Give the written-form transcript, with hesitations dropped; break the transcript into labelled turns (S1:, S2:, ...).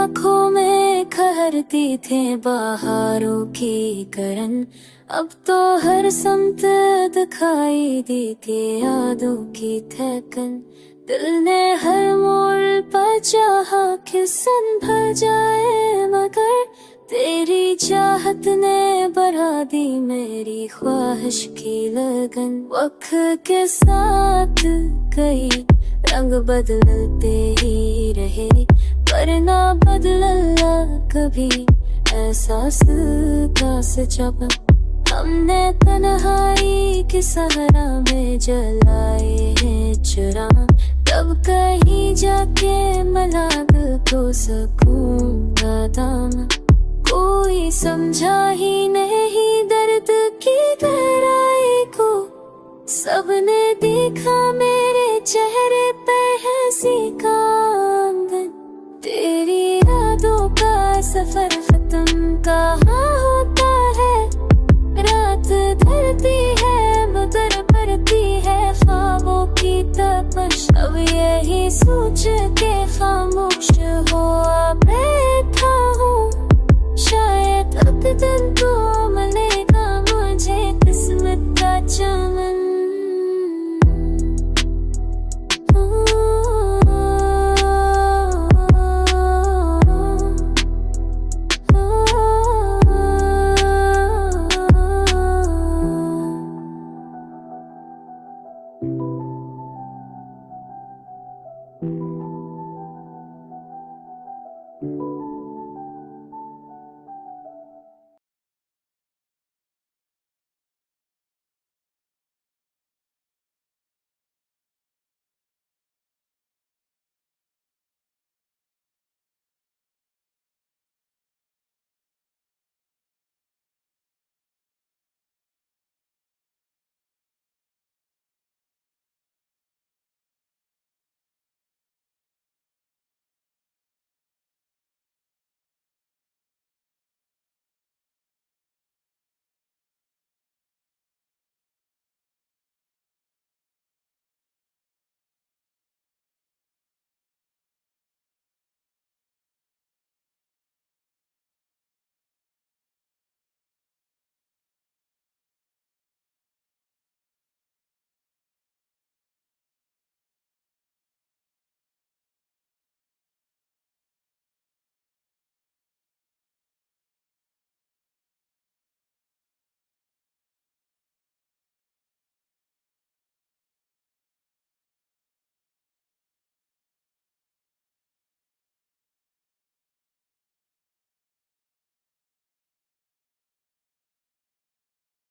S1: आँखों में खहरती थे बहारों की करन, अब तो हर समत दिखाई देती यादों की थकन। दिल ने हर मोड़ पर चाहा कि संभल जाए, मगर तेरी चाहत ने बढ़ा दी मेरी ख्वाहिश की लगन। वक्त के साथ कई रंग बदलते ही रहे, पर ना बदला कभी एहसास का सच्चापन। हमने तन्हाई के सहारा में जलाए हैं चिराग, तब कहीं जाके मिला दिल को सुकून का दामन। कोई समझा ही नहीं दर्द की गहराई को, सबने देखा मेरे चेहरे पे हंसी का आंगन। तेरी यादों का सफर खत्म कहाँ होता है, रात ढलती है मगर बढ़ती है ख्वाबों की तपश। अब यही सोच के खामोश हो बैठा हूँ, शायद अब दिन तो